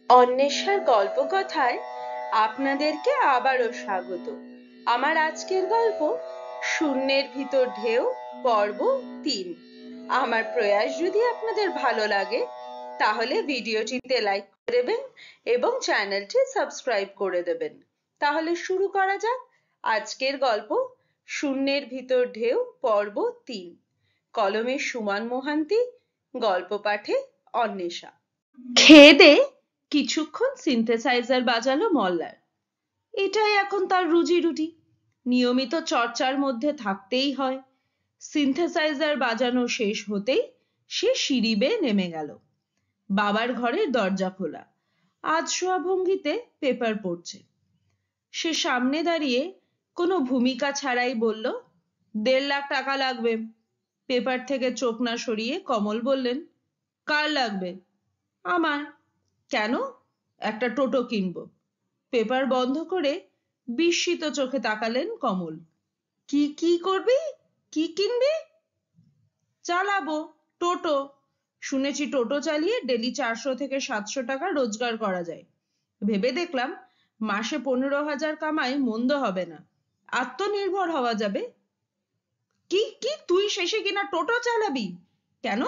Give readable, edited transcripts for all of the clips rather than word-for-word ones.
অন্বেষার গল্পকথায় আপনাদেরকে আবারও স্বাগত। আমার আজকের গল্প শূন্যের ভিতর ঢেউ, পর্ব ৩। আমার প্রয়াস যদি আপনাদের ভালো লাগে তাহলে ভিডিওটিতে লাইক করে দেবেন এবং চ্যানেলটি সাবস্ক্রাইব করে দেবেন। তাহলে শুরু করা যাক আজকের গল্প শূন্যের ভিতর ঢেউ, পর্ব ৩। কলমে সুমন মোহান্তি, গল্প পাঠে অন্বেষা। খেয়ে দে কিছুক্ষণ সিনথেসাইজার বাজালো মল্লার। এটাই এখন তার রুজি রুটি, নিয়মিত চর্চার মধ্যে থাকতেই হয়। সিনথেসাইজার বাজানো শেষ হতেই সে সিঁড়ি বেয়ে নেমে গেল। বাবার ঘরের দরজা খোলা, আধশোয়া ভঙ্গিতে পেপার পড়ছে। সে সামনে দাঁড়িয়ে কোনো ভূমিকা ছাড়াই বলল, ১.৫ লাখ টাকা লাগবে। পেপার থেকে চোখ না সরিয়ে কমল বললেন, কার লাগবে? আমার। কেন? একটা টোটো কিনবো। পেপার বন্ধ করে বিস্মিত চোখে তাকালেন কমল। কি করবি? কি কিনবি? চালাবো টোটো। শুনেছি টোটো চালিয়ে ডেলি ৪০০ থেকে ৭০০ টাকা রোজগার করা যায়। ভেবে দেখলাম মাসে ১৫,০০০ কামাই মন্দ হবে না, আত্মনির্ভর হওয়া যাবে। কি কি তুই শেষে কিনা টোটো চালাবি? কেন?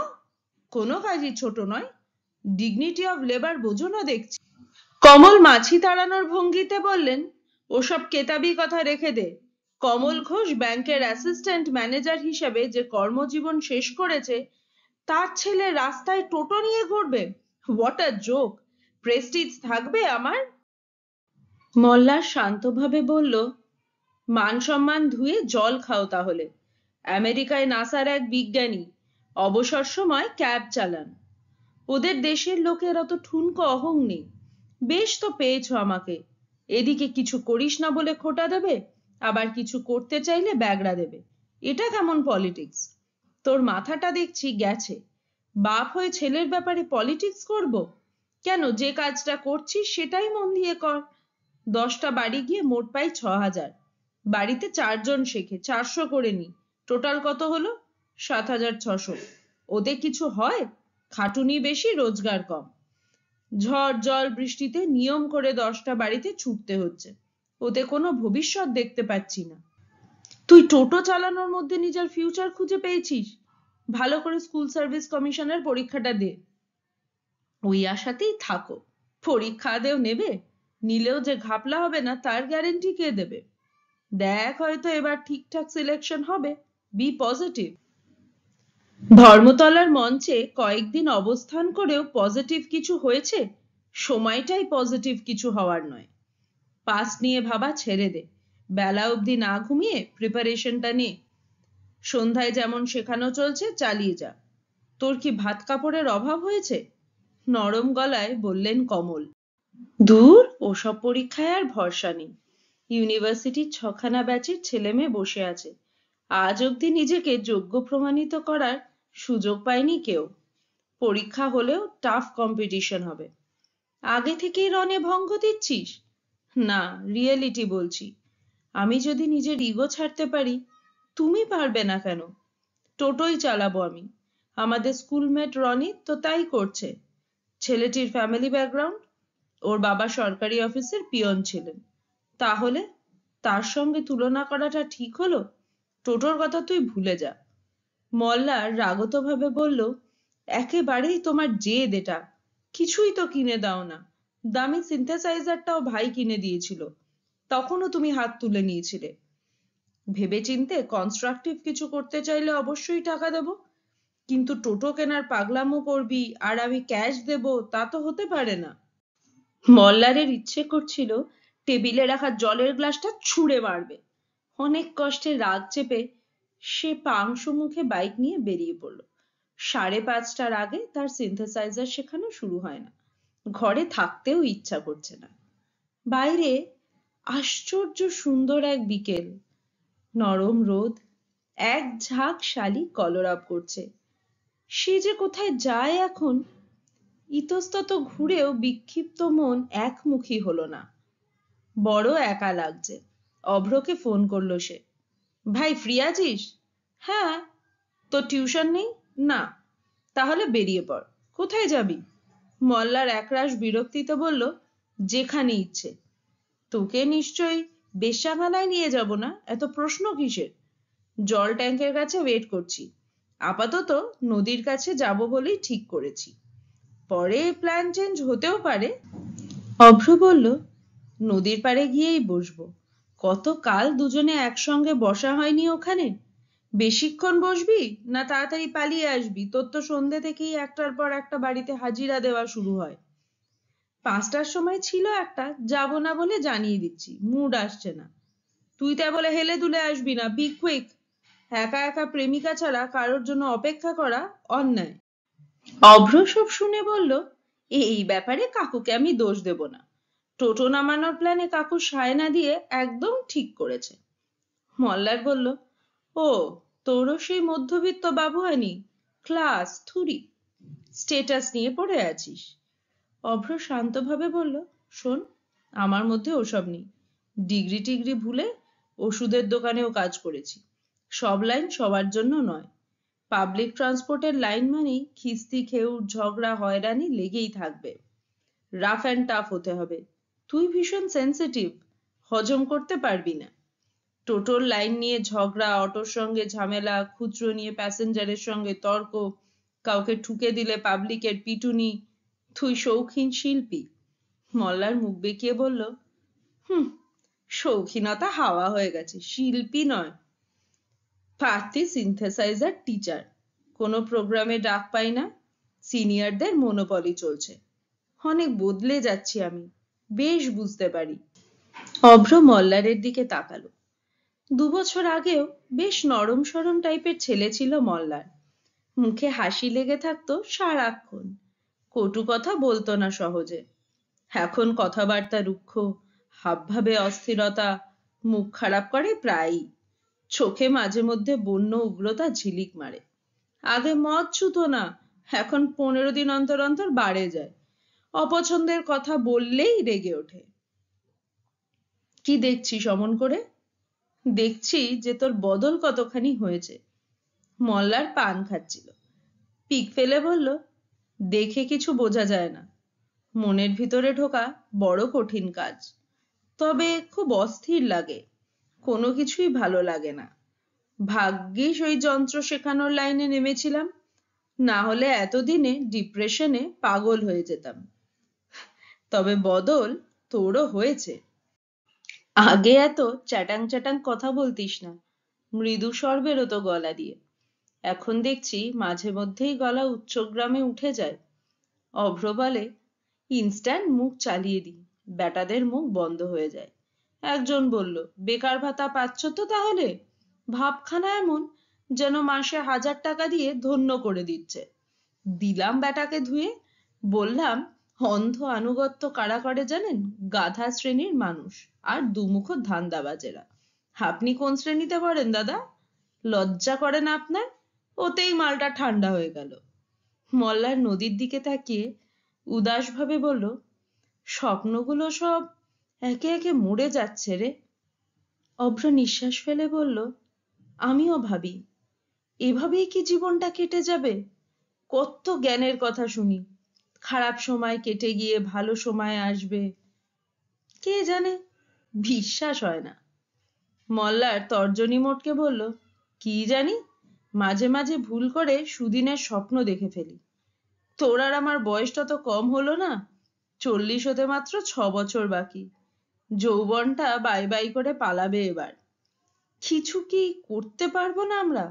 কোনো কাজই ছোট নয়, ডিগনিটি অফ লেবার বোঝো না দেখছি। কমল মাছি তাড়ানোর ভঙ্গিতে বললেন, ওসব কেতাবি কথা রেখে দে। কমল ঘোষ ব্যাংকের অ্যাসিস্ট্যান্ট ম্যানেজার হিসেবে যে কর্মজীবন শেষ করেছে, তার ছেলে রাস্তায় টোটো নিয়ে ঘুরবে? What a joke! প্রেস্টিজ থাকবে আমার? মল্লার শান্তভাবে বলল, মান সম্মান ধুয়ে জল খাও তাহলে। আমেরিকায় নাসার এক বিজ্ঞানী, অবসর সময় ক্যাব চালান। ওদের দেশের লোকের অত ঠুনকো অহং নেই। বেশ তো পেয়েছ আমাকে, এদিকে কিছু করিস না বলে খোঁটা দেবে, আবার কিছু করতে চাইলে ব্যাগড়া দেবে। এটা কেমন পলিটিক্স? তোর মাথাটা দেখছি গেছে। বাপ হয়ে ছেলের ব্যাপারে পলিটিক্স করব? কেন, যে কাজটা করছিস সেটাই মন দিয়ে কর। ১০টা বাড়ি গিয়ে মোট পাই ৬,০০০। বাড়িতে ৪ জন শেখে, ৪০০ করে নি। টোটাল কত হলো? ৭,৬০০। ওতে কিছু হয়? খাটুনি বেশি, রোজগার কম। ঝড় জল বৃষ্টিতে নিয়ম করে 10টা বাড়িতে ছুটতে হচ্ছে, ওতে কোনো ভবিষ্যৎ দেখতে পাচ্ছি না। তুই টোটো চালানোর মধ্যে নিজের ফিউচার খুঁজে পেয়েছিস? ভালো করে স্কুল সার্ভিস কমিশনের পরীক্ষাটা দে। ওই আশাতেই থাকো। পরীক্ষা আদেও নেবে? নিলেও যে ঘাপলা হবে না তার গ্যারেন্টি কে দেবে? দেখ, হয়তো এবার ঠিকঠাক সিলেকশন হবে। B positive. ধর্মতলার মঞ্চে কয়েকদিন অবস্থান করেও পজিটিভ কিছু হয়েছে? সময়টাই পজিটিভ কিছু হওয়ার নয়। পাস নিয়ে ভাবা ছেড়ে দে, বেলা অবধি না ঘুমিয়ে প্রিপারেশনটা নে। সন্ধ্যায় যেমন শেখানো চলছে চালিয়ে যা। তোর কি ভাত কাপড়ের অভাব হয়েছে? নরম গলায় বললেন কমল। দূর, ওসব পরীক্ষায় আর ভরসা নেই। ইউনিভার্সিটির ৬খানা ব্যাচের ছেলে মেয়ে বসে আছে, আজ অবধি নিজেকে যোগ্য প্রমাণিত করার সুযোগ পায়নি কেউ। পরীক্ষা হলেও টাফ কম্পিটিশন হবে। আগে থেকেই রণে ভঙ্গ দিচ্ছিস? না, রিয়েলিটি বলছি। আমি যদি নিজের ইগো ছাড়তে পারি, তুমি পারবে না কেন? টোটোই চালাবো আমি। আমাদের স্কুলমেট রনি তো তাই করছে। ছেলেটির ফ্যামিলি ব্যাকগ্রাউন্ড, ওর বাবা সরকারি অফিসের পিয়ন ছিলেন। তাহলে তার সঙ্গে তুলনা করাটা ঠিক হলো? টোটোর কথা তুই ভুলে যা। মল্লার রাগতভাবে বলল, একেবারেই তোমার জেদ এটা। কিছুই তো কিনে দাও না। দামি সিনথেসাইজারটাও ভাই কিনে দিয়েছিল, তখনও তুমি হাত তুলে নিয়েছিলে। ভেবেচিন্তে কনস্ট্রাকটিভ কিছু করতে চাইলে অবশ্যই টাকা দেব, কিন্তু টোটো কেনার পাগলামো করবি আর আমি ক্যাশ দেব, তা তো হতে পারে না। মল্লারের ইচ্ছে করছিল টেবিলে রাখা জলের গ্লাসটা ছুঁড়ে মারবে। অনেক কষ্টে রাগ চেপে সে পাংশু মুখে বাইক নিয়ে বেরিয়ে পড়ল। ৫:৩০টার আগে তার সিনথেসাইজার শেখানো শুরু হয় না। ঘরে থাকতেও ইচ্ছা করছে না। বাইরে আশ্চর্য সুন্দর এক বিকেল। নরম রোদ, এক ঝাঁক শালিক কলরব করছে। সে যে কোথায় যায় এখন? ইতস্তত ঘুরেও বিক্ষিপ্ত মন একমুখী হলো না। বড় একা লাগছে। অভ্রকে ফোন করলো সে। ভাই, ফ্রি আছিস? হ্যাঁ। তো টিউশন নেই? না। তাহলে বেরিয়ে পড়। কোথায় যাবি? মল্লার একরাশ বিরক্তিতে বলল, যেখানে ইচ্ছে। তোকে নিশ্চয়ই বেশ্যাখানায় নিয়ে যাব না, এত প্রশ্ন কিসের? জল ট্যাঙ্কের কাছে ওয়েট করছি। আপাতত নদীর কাছে যাব বলেই ঠিক করেছি, পরে প্ল্যান চেঞ্জ হতেও পারে। অভ্র বলল, নদীর পাড়ে গিয়েই বসবো। কত কাল দুজনে একসঙ্গে বসা হয়নি ওখানে। বেশিক্ষণ বসবি না তাড়াতাড়ি পালিয়ে আসবি? তোর তো সন্ধ্যে থেকেই একটার পর একটা বাড়িতে হাজিরা দেওয়া শুরু হয়। 5টার সময় ছিল একটা, যাব না বলে জানিয়ে দিচ্ছি, মুড আসছে না। তুই তা বলে হেলে দুলে আসবি না, বি কুইক। একা একা প্রেমিকা ছাড়া কারোর জন্য অপেক্ষা করা অন্যায়। অভ্র সব শুনে বলল, এই ব্যাপারে কাকুকে আমি দোষ দেব না। টোটো নামানোর প্ল্যানে কাকু সায় না দিয়ে একদম ঠিক করেছে। মল্লার বলল, ও, তোরও সেই মধ্যবিত্ত বাবু হয়নি, ক্লাস থুরি, স্টেটাস নিয়ে পড়ে আছিস। অভ্র শান্তভাবে বলল, শোন, আমার মধ্যে ওসব নেই। ডিগ্রি টিগ্রি ভুলে ওষুধের দোকানেও কাজ করেছি। সব লাইন সবার জন্য নয়। পাবলিক ট্রান্সপোর্টের লাইন মানেই খিস্তি খেউর ঝগড়া হয়রানি লেগেই থাকবে। রাফ অ্যান্ড টাফ হতে হবে। তুই ভীষণ সেন্সিটিভ, হজম করতে পারবি না। টোটোর লাইন নিয়ে ঝগড়া, অটোর সঙ্গে ঝামেলা, খুচরো নিয়ে প্যাসেঞ্জারের সঙ্গে তর্ক, কাউকে ঠুকে দিলে পাবলিকের পিটুনি। তুই শৌখিন শিল্পী। মল্লার মুখ বেঁকিয়ে বলল, হুম, শৌখিনতা হাওয়া হয়ে গেছে, শিল্পী নয়, প্রার্থী সিনথেসাইজার টিচার। কোনো প্রোগ্রামে ডাক পাই না, সিনিয়রদের মনোপলি চলছে। অনেক বদলে যাচ্ছি আমি, বেশ বুঝতে পারি। অভ্র মল্লারের দিকে তাকালো। 2 বছর আগেও বেশ নরম সরম টাইপের ছেলে ছিল মল্লার। মুখে হাসি লেগে থাকতো সারাক্ষণ, কটু কথা বলতো না সহজে। এখন কথাবার্তা রুক্ষ, হাবভাবে অস্থিরতা, মুখ খারাপ করে প্রায়ই। চোখে মাঝে মধ্যে বন্য উগ্রতা ঝিলিক মারে। আগে মদ ছুতো না, এখন 15 দিন অন্তর অন্তর বাড়ে যায়। অপছন্দের কথা বললেই রেগে ওঠে। কি দেখছিস অমন করে? দেখছি যে তোর বদল কতখানি হয়েছে। মল্লার পান খাচ্ছিল, পিক ফেলে বলল, দেখে কিছু বোঝা যায় না। মনের ভিতরে ঢোকা বড় কঠিন কাজ। তবে খুব অস্থির লাগে, কোনো কিছুই ভালো লাগে না। ভাগ্যিস ওই যন্ত্র শেখানোর লাইনে নেমেছিলাম, না হলে এতদিনে ডিপ্রেশনে পাগল হয়ে যেতাম। তবে বদল তোরও হয়েছে। আগে এত চ্যাটাং চ্যাটাং কথা বলতিস না, মৃদু স্বর বেরোতো গলা দিয়ে। এখন দেখছি মাঝে মধ্যেই গলা উচ্চগ্রামে উঠে যায়। অভ্র বলে, ইনস্ট্যান্ট মুখ চালিয়ে দিই, বেটাদের মুখ বন্ধ হয়ে যায়। একজন বলল, বেকার ভাতা পাচ্ছ তো তাহলে? ভাবখানা এমন যেন মাসে 1000 টাকা দিয়ে ধন্য করে দিচ্ছে। দিলাম বেটাকে ধুয়ে, বললাম, অন্ধ আনুগত্য কারা করে জানেন? গাধা শ্রেণীর মানুষ আর দুমুখো ধান্দাবাজেরা। আপনি কোন শ্রেণীতে পড়েন দাদা? লজ্জা করে না আপনার? ওতেই মালটা ঠান্ডা হয়ে গেল। মল্লার নদীর দিকে তাকিয়ে উদাস ভাবে বলল, স্বপ্নগুলো সব একে একে মরে যাচ্ছে রে। অভ্র নিঃশ্বাস ফেলে বলল, আমিও ভাবি, এভাবেই কি জীবনটা কেটে যাবে? কত জ্ঞানের কথা শুনি, খারাপ সময় কেটে গিয়ে ভালো সময় আসবে। কে জানে, বিশ্বাস হয় না। মল্লার তর্জনী মোটকে বলল, কি জানি, মাঝে মাঝে ভুল করে সুদিনের স্বপ্ন দেখে ফেলি। তোর আর আমার বয়সটা তো কম হলো না, 40 হতে মাত্র 6 বছর বাকি। যৌবনটা বাই বাই করে পালাবে এবার। কিছু কি করতে পারবো না আমরা?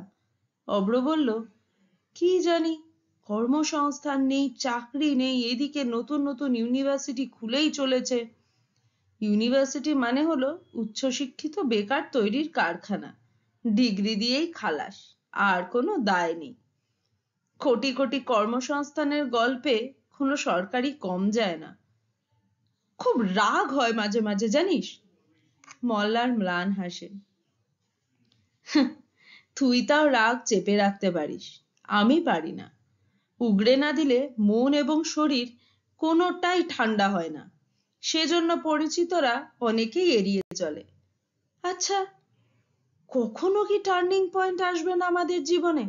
অভ্র বলল, কি জানি, কর্মসংস্থান নেই, চাকরি নেই, এদিকে নতুন নতুন ইউনিভার্সিটি খুলেই চলেছে। ইউনিভার্সিটি মানে হলো উচ্চশিক্ষিত বেকার তৈরির কারখানা। ডিগ্রি দিয়েই খালাস, আর কোনো দায় নেই। কোটি কোটি কর্মসংস্থানের গল্পে কোনো সরকারি কম যায় না। খুব রাগ হয় মাঝে মাঝে জানিস। মল্লার ম্লান হাসে, তুই তাও রাগ চেপে রাখতে পারিস, আমি পারি না। উগড়ে না দিলে মন এবং শরীর কোনোটাই ঠান্ডা হয় না। সেজন্য পরিচিতরা অনেকেই এড়িয়ে চলে। আচ্ছা, কখনো কি টার্নিং পয়েন্ট আসবে না আমাদের জীবনে?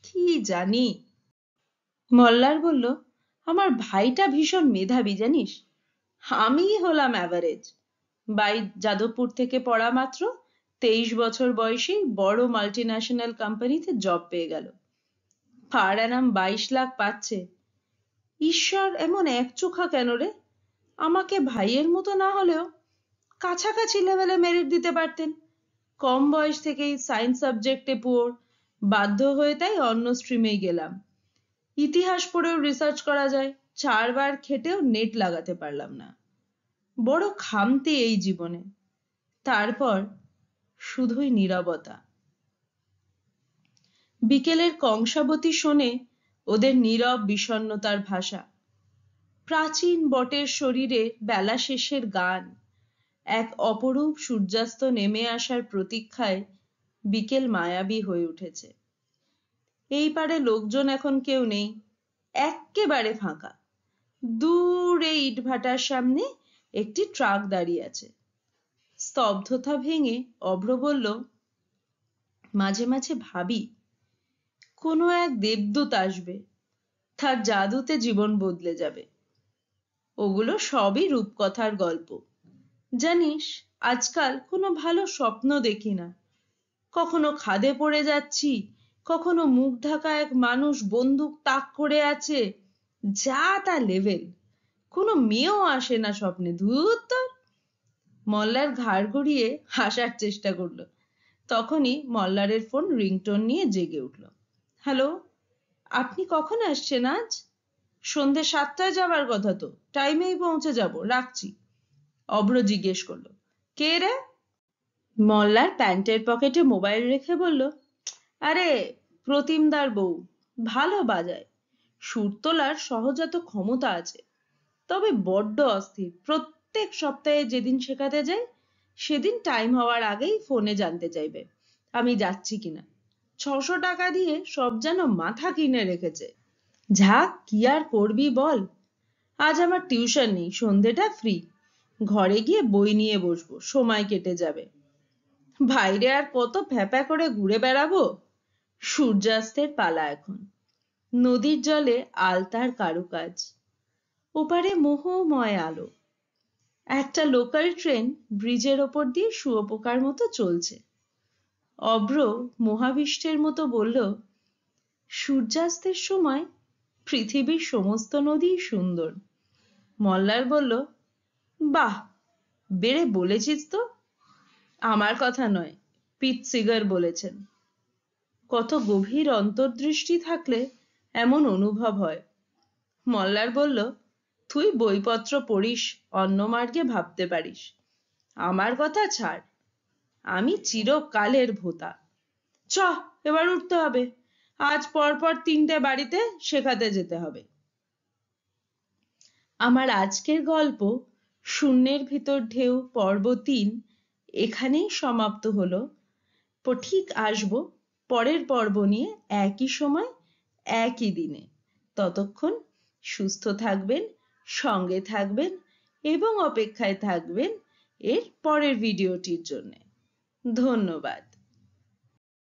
কি জানি। মল্লার বলল, আমার ভাইটা ভীষণ মেধাবী জানিস, আমি হলাম অ্যাভারেজ। বাই যাদবপুর থেকে পড়া মাত্র 23 বছর বয়সেই বড় মাল্টিন্যাশনাল কোম্পানিতে জব পেয়ে গেল। পার অ্যানাম 22 লাখ পাচ্ছে। ঈশ্বর এমন একচোখা কেন রে? আমাকে ভাইয়ের মতো না হলেও কাছাকাছি লেভেলে মেরিট দিতে পারতেন। কম বয়স থেকেই সায়েন্স সাবজেক্টে পুয়োর, বাধ্য হয়ে তাই অন্য স্ট্রিমেই গেলাম। ইতিহাস পড়েও রিসার্চ করা যায়, 4 বার খেটেও নেট লাগাতে পারলাম না। বড় খামতি এই জীবনে। তারপর শুধুই নীরবতা। বিকেলের কংসাবতী শোনে ওদের নীরব বিষণ্ণতার ভাষা। প্রাচীন বটের শরীরে বেলা শেষের গান, এক অপরূপ সূর্যাস্ত নেমে আসার প্রতীক্ষায় বিকেল মায়াবী হয়ে উঠেছে। এই পারে লোকজন এখন কেউ নেই, এক্কেবারে ফাঁকা। দূরে ইটভাটার সামনে একটি ট্রাক দাঁড়িয়ে আছে। স্তব্ধতা ভেঙে অভ্র বলল, মাঝে মাঝে ভাবি কোনো এক দেবদূত আসবে, তার জাদুতে জীবন বদলে যাবে। ওগুলো সবই রূপকথার গল্প। জানিস, আজকাল কোনো ভালো স্বপ্ন দেখি না। কখনো খাদে পড়ে যাচ্ছি, কখনো মুখ ঢাকা এক মানুষ বন্দুক তাক করে আছে, যা তা লেভেল। কোনো মেয়েও আসে না স্বপ্নে। ধুর তোর। মল্লার ঘাড় ঘুরিয়ে হাসার চেষ্টা করলো। তখনই মল্লারের ফোন রিংটোন নিয়ে জেগে উঠল। হ্যালো, আপনি কখন আসছেন আজ? সন্ধে 7টায় যাবার কথা তো, টাইমেই পৌঁছে যাব, রাখছি। অভ্র জিজ্ঞেস করলো, কে রে? মল্লার প্যান্টের পকেটে মোবাইল রেখে বলল, আরে প্রতিমদার বউ, ভালো বাজায়, সুর তোলার সহজাত ক্ষমতা আছে, তবে বড্ড অস্থির। প্রত্যেক সপ্তাহে যেদিন শেখাতে যাই সেদিন টাইম হওয়ার আগেই ফোনে জানতে চাইবে আমি যাচ্ছি কিনা। 600 টাকা দিয়ে সব যেন মাথা কিনে রেখেছে। ঝাক, কি আর করবি বল। আজ আমার টিউশন নেই, সন্ধেটা ফ্রি। ঘরে গিয়ে বই নিয়ে বসবো, সময় কেটে যাবে। বাইরে আর কত ফ্যাপা করে ঘুরে বেড়াবো। সূর্যাস্তের পালা এখন। নদীর জলে আলতার কারুকাজ, ওপারে মোহময় আলো। একটা লোকাল ট্রেন ব্রিজের ওপর দিয়ে শুয়োপোকার মতো চলছে। অভ্র মহাবিষ্টের মতো বলল, সূর্যাস্তের সময় পৃথিবীর সমস্ত নদীই সুন্দর। মল্লার বলল, বাহ, বেড়ে বলেছিস তো। আমার কথা নয়, পিট সিগার বলেছেন। কত গভীর অন্তর্দৃষ্টি থাকলে এমন অনুভব হয়। মল্লার বলল, তুই বইপত্র পড়িস, অন্য মার্গে ভাবতে পারিস। আমার কথা ছাড়, আমি চিরকালের ভোতা। চ, এবার উঠতে হবে। আজ পরপর 3টে বাড়িতে শেখাতে যেতে হবে। আমার আজকের গল্প শূন্যের ভিতর ঢেউ পর্ব 3 এখানেই সমাপ্ত হলো। ঠিক আসবো পরের পর্ব নিয়ে, একই সময় একই দিনে। ততক্ষণ সুস্থ থাকবেন, সঙ্গে থাকবেন এবং অপেক্ষায় থাকবেন এর পরের ভিডিওটির জন্য। ধন্যবাদ।